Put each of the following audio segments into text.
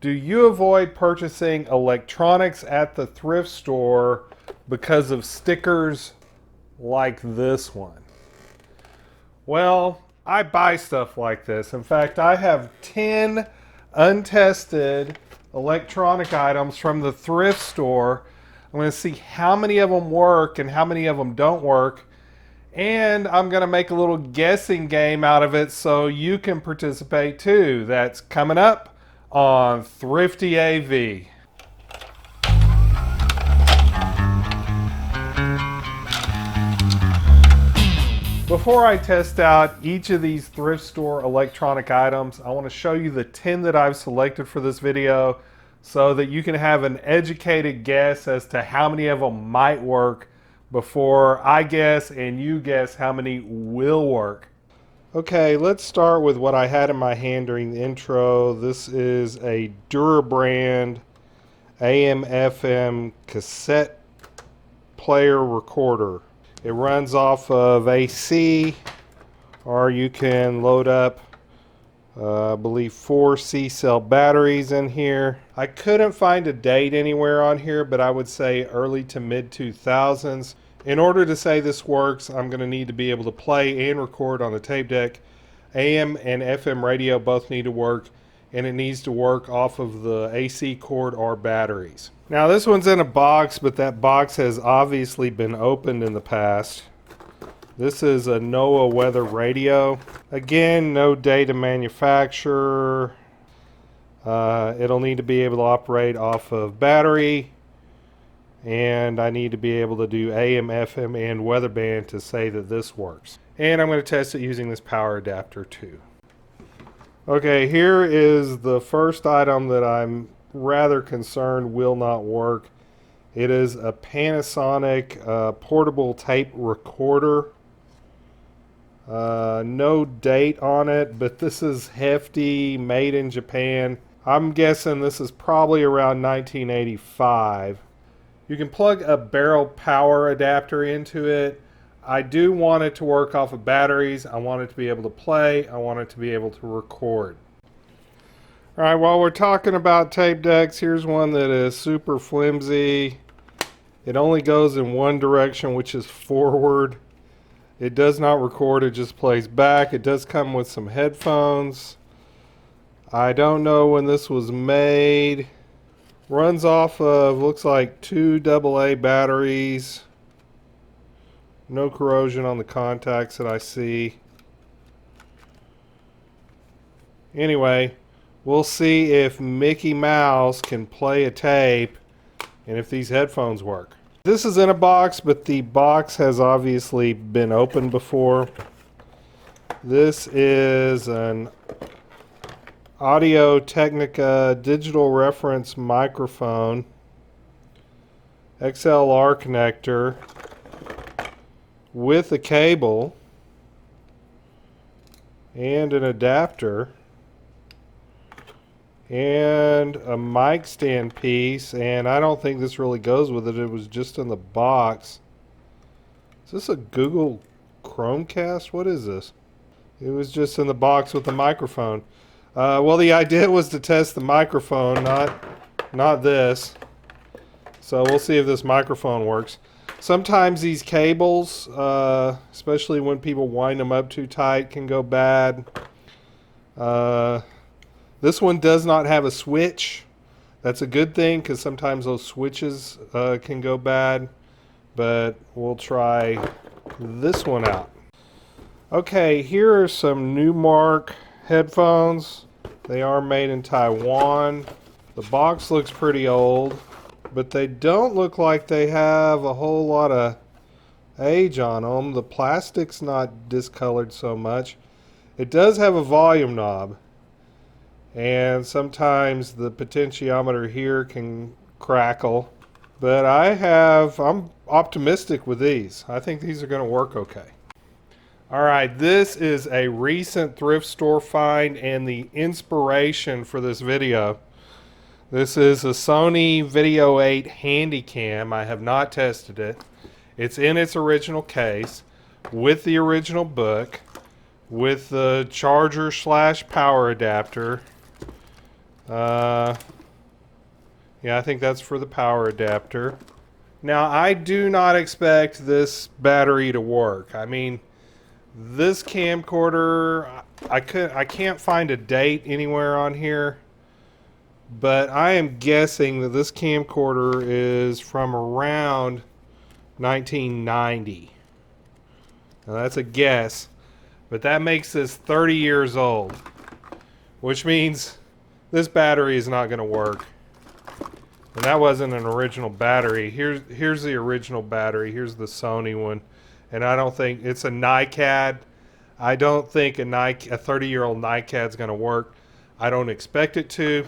Do you avoid purchasing electronics at the thrift store because of stickers like this one? Well, I buy stuff like this. In fact, I have 10 untested electronic items from the thrift store. I'm going to see how many of them work and how many of them don't work. And I'm going to make a little guessing game out of it so you can participate too. That's coming up on ThriftyAV. Before I test out each of these thrift store electronic items, I want to show you the 10 that I've selected for this video so that you can have an educated guess as to how many of them might work before I guess and you guess how many will work. Okay, let's start with what I had in my hand during the intro. This is a Durabrand AM/FM cassette player recorder. It runs off of AC, or you can load up, I believe, 4 C-cell batteries in here. I couldn't find a date anywhere on here, but I would say early to mid 2000s. In order to say this works, I'm going to need to be able to play and record on the tape deck. AM and FM radio both need to work, and it needs to work off of the AC cord or batteries. Now this one's in a box, but that box has obviously been opened in the past. This is a NOAA weather radio. Again, no date of manufacturer. It'll need to be able to operate off of battery. And I need to be able to do AM, FM, and weather band to say that this works. And I'm going to test it using this power adapter too. Okay, here is the first item that I'm rather concerned will not work. It is a Panasonic portable tape recorder. No date on it, but this is hefty, made in Japan. I'm guessing this is probably around 1985. You can plug a barrel power adapter into it. I do want it to work off of batteries. I want it to be able to play. I want it to be able to record. Alright, while we're talking about tape decks, here's one that is super flimsy. It only goes in one direction, which is forward. It does not record, it just plays back. It does come with some headphones. I don't know when this was made. Runs off of, looks like 2 AA batteries. No corrosion on the contacts that I see. Anyway, we'll see if Mickey Mouse can play a tape and if these headphones work. This is in a box, but the box has obviously been opened before. This is an Audio-Technica digital reference microphone, XLR connector with a cable and an adapter and a mic stand piece, and I don't think this really goes with it. It was just in the box. Is this a Google Chromecast? What is this? It was just in the box with the microphone. Well, the idea was to test the microphone, not this. So we'll see if this microphone works. Sometimes these cables, especially when people wind them up too tight, can go bad. This one does not have a switch. That's a good thing because sometimes those switches can go bad. But we'll try this one out. Okay, here are some Numark headphones. They are made in Taiwan. The box looks pretty old, but they don't look like they have a whole lot of age on them. The plastic's not discolored so much. It does have a volume knob, and sometimes the potentiometer here can crackle, but I'm optimistic with these. I think these are going to work okay. Alright, this is a recent thrift store find and the inspiration for this video. This is a Sony Video 8 Handycam. I have not tested it. It's in its original case with the original book with the charger / power adapter. Yeah, I think that's for the power adapter. Now, I do not expect this battery to work. I mean, this camcorder, I can't find a date anywhere on here, but I am guessing that this camcorder is from around 1990. Now, that's a guess, but that makes this 30 years old, which means this battery is not going to work. And that wasn't an original battery. Here's the original battery. Here's the Sony one. And I don't think it's a NiCad. I don't think a 30-year-old NiCad is going to work. I don't expect it to.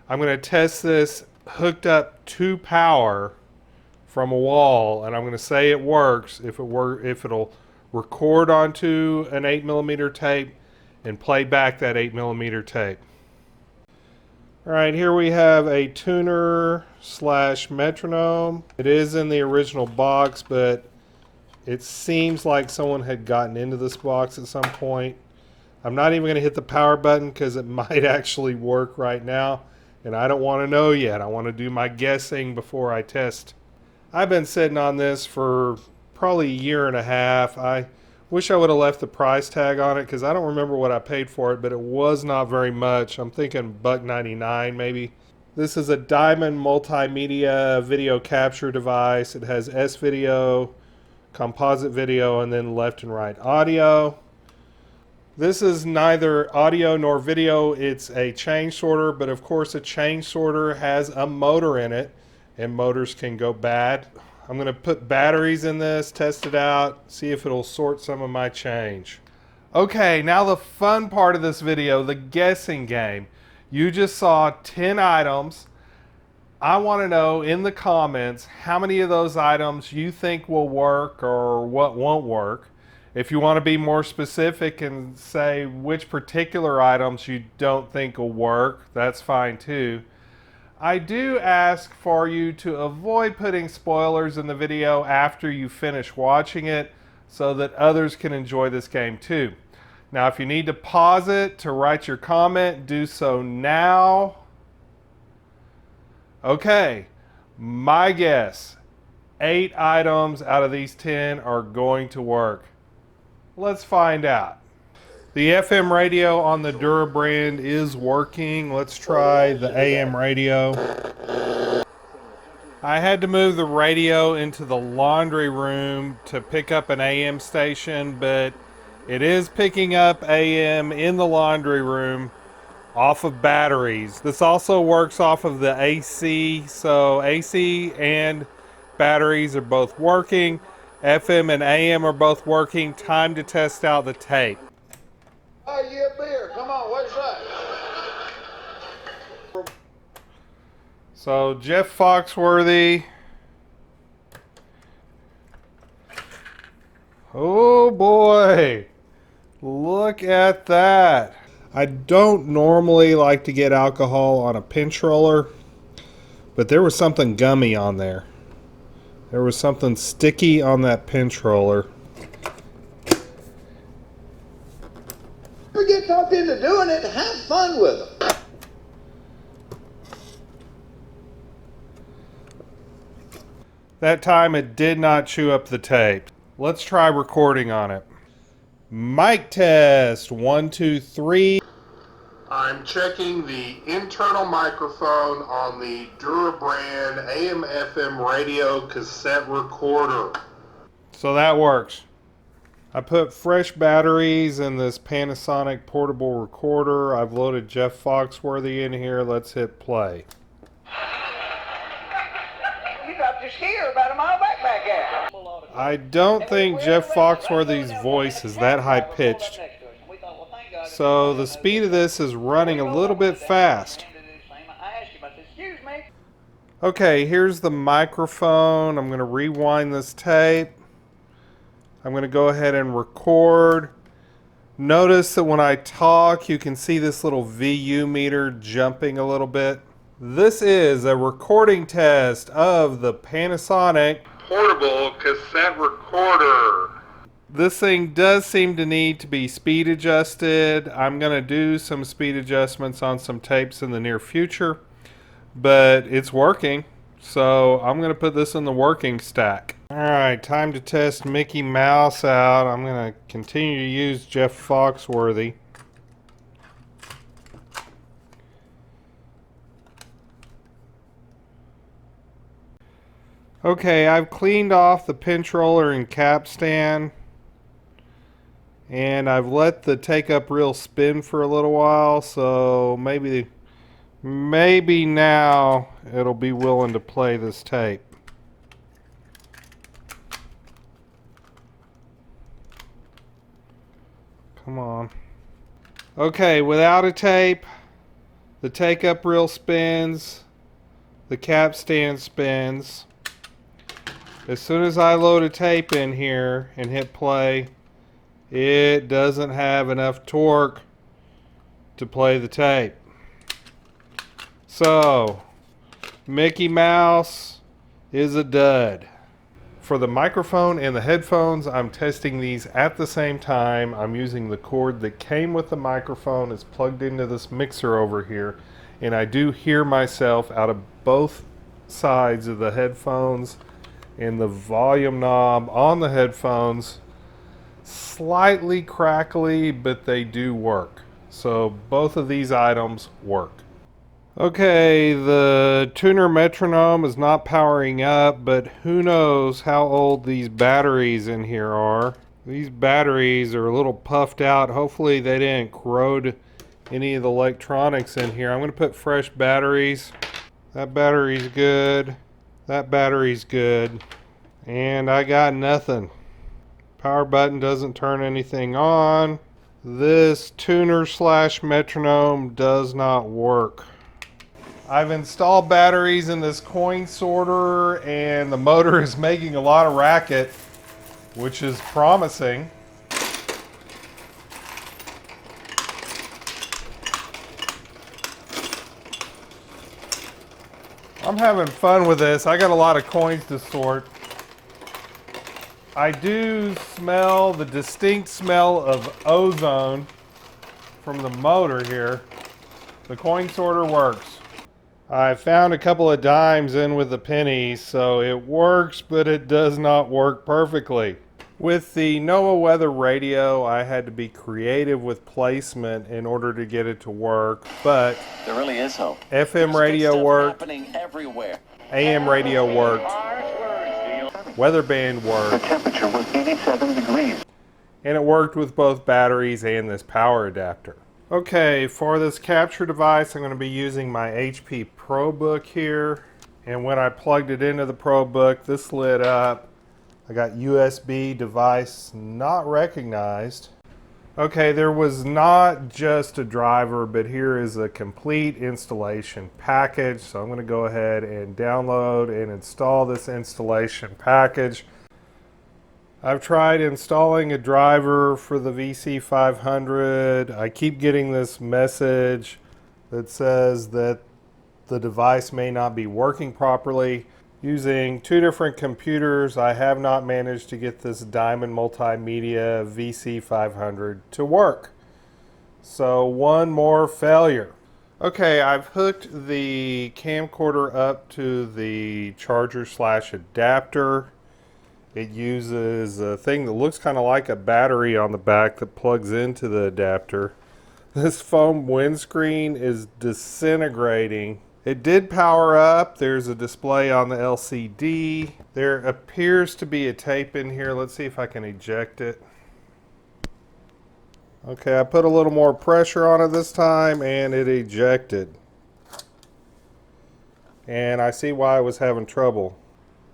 I'm going to test this hooked up to power from a wall, and I'm going to say it works if it'll record onto an 8mm tape and play back that 8mm tape. Alright, here we have a tuner / metronome. It is in the original box, but it seems like someone had gotten into this box at some point. I'm not even going to hit the power button because it might actually work right now, and I don't want to know yet. I want to do my guessing before I test. I've been sitting on this for probably a year and a half. I wish I would have left the price tag on it because I don't remember what I paid for it, but it was not very much. I'm thinking $1.99 maybe. This is a Diamond multimedia video capture device. It has S-video, composite video, and then left and right audio. This is neither audio nor video. It's a chain sorter, but of course a chain sorter has a motor in it, and motors can go bad. I'm going to put batteries in this, test it out, see if it'll sort some of my change. Okay, now the fun part of this video, the guessing game. You just saw 10 items. I want to know in the comments how many of those items you think will work or what won't work. If you want to be more specific and say which particular items you don't think will work, that's fine too. I do ask for you to avoid putting spoilers in the video after you finish watching it so that others can enjoy this game too. Now, if you need to pause it to write your comment, do so now. Okay, my guess, 8 items out of these 10 are going to work. Let's find out. The FM radio on the Durabrand is working. Let's try the AM radio. I had to move the radio into the laundry room to pick up an AM station, but it is picking up AM in the laundry room off of batteries. This also works off of the AC, so AC and batteries are both working. FM and AM are both working. Time to test out the tape. Buy you a beer. Come on, what's that? So Jeff Foxworthy. Oh boy. Look at that. I don't normally like to get alcohol on a pinch roller, but there was something gummy on there. There was something sticky on that pinch roller. Get talked into doing it, have fun with them. That time it did not chew up the tape. Let's try recording on it. Mic test, 1, 2, 3. I'm checking the internal microphone on the Durabrand AM/FM radio cassette recorder. So that works. I put fresh batteries in this Panasonic portable recorder. I've loaded Jeff Foxworthy in here. Let's hit play. You dropped your skier about a mile back there. I don't think Jeff Foxworthy's voice is that high pitched. So the speed of this is running a little bit fast. Okay, here's the microphone. I'm going to rewind this tape. I'm going to go ahead and record. Notice that when I talk, you can see this little VU meter jumping a little bit. This is a recording test of the Panasonic portable cassette recorder. This thing does seem to need to be speed adjusted. I'm going to do some speed adjustments on some tapes in the near future, but it's working. So I'm going to put this in the working stack. Alright, time to test Mickey Mouse out. I'm going to continue to use Jeff Foxworthy. Okay, I've cleaned off the pinch roller and cap stand, and I've let the take up reel spin for a little while, so maybe now it'll be willing to play this tape. Come on. Okay, without a tape, the take up reel spins, the cap stand spins. As soon as I load a tape in here and hit play, it doesn't have enough torque to play the tape. So, Mickey Mouse is a dud. For the microphone and the headphones, I'm testing these at the same time. I'm using the cord that came with the microphone. It's plugged into this mixer over here, and I do hear myself out of both sides of the headphones, and the volume knob on the headphones slightly crackly, but they do work. So both of these items work. Okay, the tuner metronome is not powering up, but who knows how old these batteries in here are. These batteries are a little puffed out. Hopefully they didn't corrode any of the electronics in here. I'm going to put fresh batteries. That battery's good. That battery's good. And I got nothing. Power button doesn't turn anything on. This tuner slash metronome does not work. I've installed batteries in this coin sorter, and the motor is making a lot of racket, which is promising. I'm having fun with this. I got a lot of coins to sort. I do smell the distinct smell of ozone from the motor here. The coin sorter works. I found a couple of dimes in with the pennies, so it works, but it does not work perfectly. With the NOAA weather radio, I had to be creative with placement in order to get it to work, but there really is hope. FM radio worked, everywhere. AM radio worked, weather band worked, The temperature was 87 degrees. and it worked with both batteries and this power adapter. Okay, for this capture device, I'm going to be using my HP ProBook here, and when I plugged it into the ProBook, this lit up. I got USB device not recognized. Okay, there was not just a driver, but here is a complete installation package. So I'm going to go ahead and download and install this installation package. I've tried installing a driver for the VC500. I keep getting this message that says that the device may not be working properly. Using two different computers, I have not managed to get this Diamond Multimedia VC500 to work. So one more failure. Okay, I've hooked the camcorder up to the charger slash adapter. It uses a thing that looks kind of like a battery on the back that plugs into the adapter. This foam windscreen is disintegrating. It did power up. There's a display on the LCD. There appears to be a tape in here. Let's see if I can eject it. Okay, I put a little more pressure on it this time and it ejected. And I see why I was having trouble.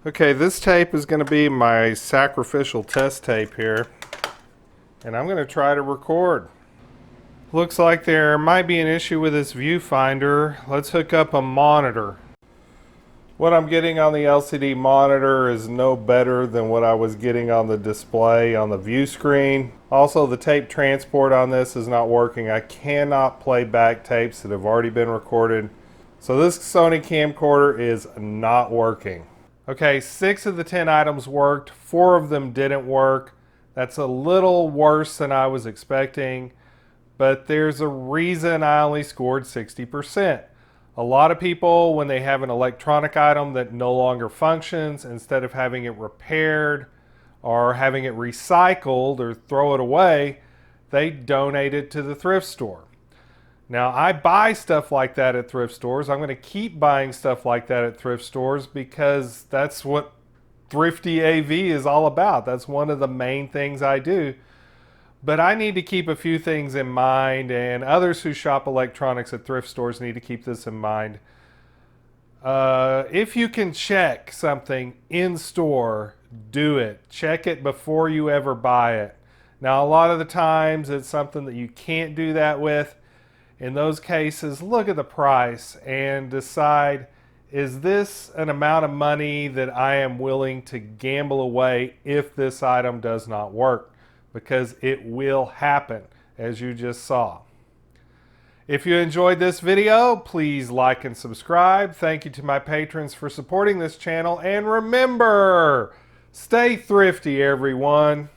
Okay, this tape is going to be my sacrificial test tape here. And I'm going to try to record. Looks like there might be an issue with this viewfinder. Let's hook up a monitor. What I'm getting on the LCD monitor is no better than what I was getting on the display on the view screen. Also, the tape transport on this is not working. I cannot play back tapes that have already been recorded. So this Sony camcorder is not working. Okay, 6 of the 10 items worked, 4 of them didn't work. That's a little worse than I was expecting, but there's a reason I only scored 60%. A lot of people, when they have an electronic item that no longer functions, instead of having it repaired or having it recycled or throw it away, they donate it to the thrift store. Now, I buy stuff like that at thrift stores. I'm going to keep buying stuff like that at thrift stores because that's what ThriftyAV is all about. That's one of the main things I do. But I need to keep a few things in mind, and others who shop electronics at thrift stores need to keep this in mind. If you can check something in store, do it. Check it before you ever buy it. Now, a lot of the times it's something that you can't do that with. In those cases, look at the price and decide, is this an amount of money that I am willing to gamble away if this item does not work? Because it will happen, as you just saw. If you enjoyed this video, please like and subscribe. Thank you to my patrons for supporting this channel. And remember, stay thrifty, everyone.